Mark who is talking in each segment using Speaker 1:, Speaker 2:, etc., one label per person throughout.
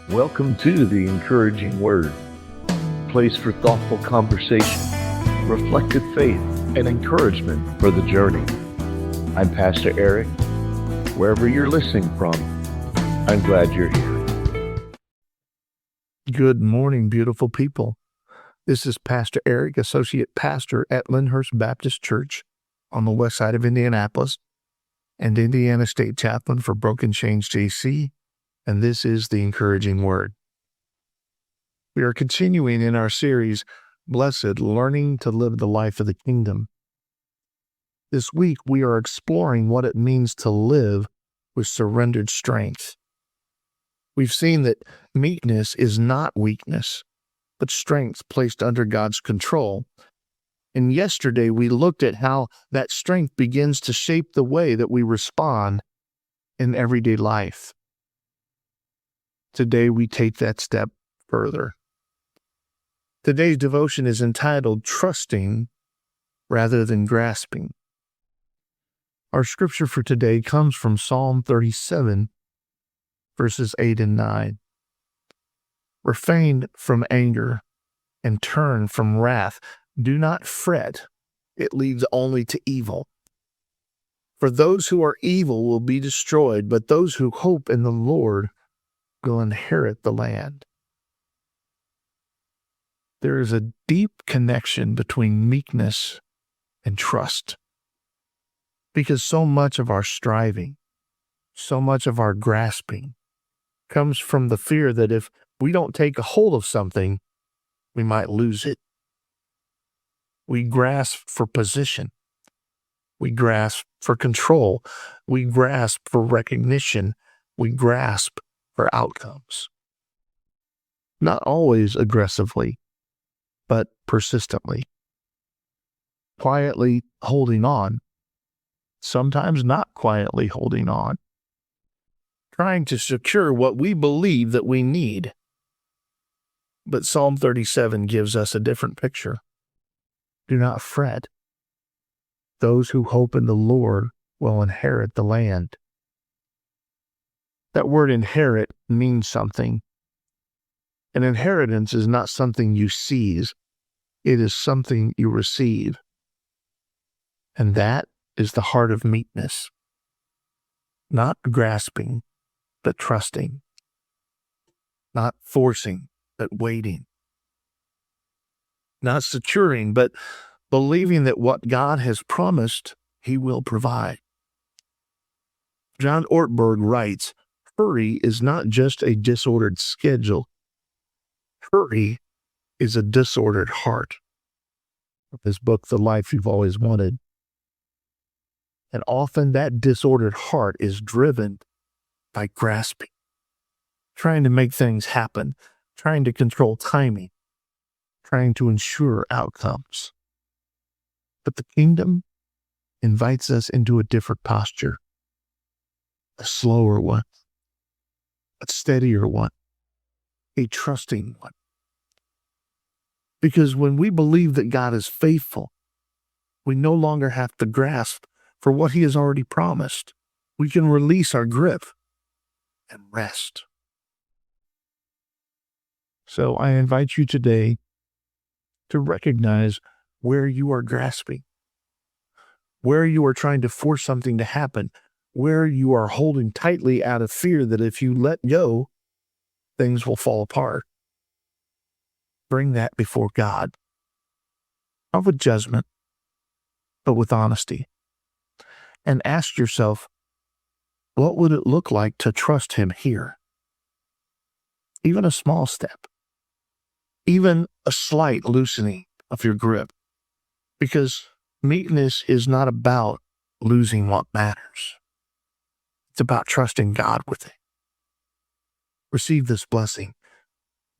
Speaker 1: Welcome to the Encouraging Word, a place for thoughtful conversation, reflective faith, and encouragement for the journey. I'm Pastor Eric. Wherever you're listening from, I'm glad you're here.
Speaker 2: Good morning, beautiful people. This is Pastor Eric, Associate Pastor at Lyndhurst Baptist Church on the west side of Indianapolis and Indiana State Chaplain for Broken Chains JC, and this is the Encouraging Word. We are continuing in our series, Blessed, Learning to Live the Life of the Kingdom. This week, we are exploring what it means to live with surrendered strength. We've seen that meekness is not weakness, but strength placed under God's control. And yesterday, we looked at how that strength begins to shape the way that we respond in everyday life. Today, we take that step further. Today's devotion is entitled Trusting Rather Than Grasping. Our scripture for today comes from Psalm 37, verses 8 and 9. Refrain from anger and turn from wrath. Do not fret, it leads only to evil. For those who are evil will be destroyed, but those who hope in the Lord will inherit the land. There is a deep connection between meekness and trust, because so much of our striving, so much of our grasping comes from the fear that if we don't take a hold of something, we might lose it. We grasp for position. We grasp for control. We grasp for recognition. We grasp for outcomes. Not always aggressively, but persistently. Quietly holding on. Sometimes not quietly holding on. Trying to secure what we believe that we need. But Psalm 37 gives us a different picture. Do not fret. Those who hope in the Lord will inherit the land. That word inherit means something. An inheritance is not something you seize. It is something you receive. And that is the heart of meekness. Not grasping, but trusting. Not forcing, but waiting. Not securing, but believing that what God has promised, He will provide. John Ortberg writes, hurry is not just a disordered schedule. Hurry is a disordered heart. This book, The Life You've Always Wanted. And often that disordered heart is driven by grasping, trying to make things happen, trying to control timing, trying to ensure outcomes. But the kingdom invites us into a different posture, a slower one, a steadier one, a trusting one. Because when we believe that God is faithful, we no longer have to grasp for what He has already promised. We can release our grip and rest. So I invite you today to recognize where you are grasping, where you are trying to force something to happen, where you are holding tightly out of fear that if you let go, things will fall apart. Bring that before God, not with judgment, but with honesty. And ask yourself, what would it look like to trust Him here? Even a small step, even a slight loosening of your grip, because meekness is not about losing what matters. It's about trusting God with it. Receive this blessing.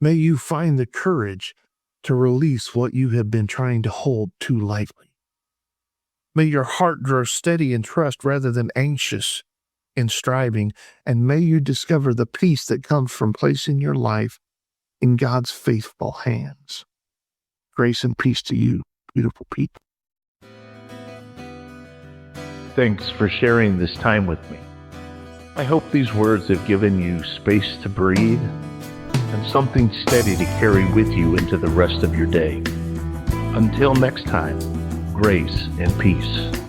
Speaker 2: May you find the courage to release what you have been trying to hold too lightly. May your heart grow steady in trust rather than anxious in striving, and may you discover the peace that comes from placing your life in God's faithful hands. Grace and peace to you, beautiful people.
Speaker 1: Thanks for sharing this time with me. I hope these words have given you space to breathe, and something steady to carry with you into the rest of your day. Until next time, grace and peace.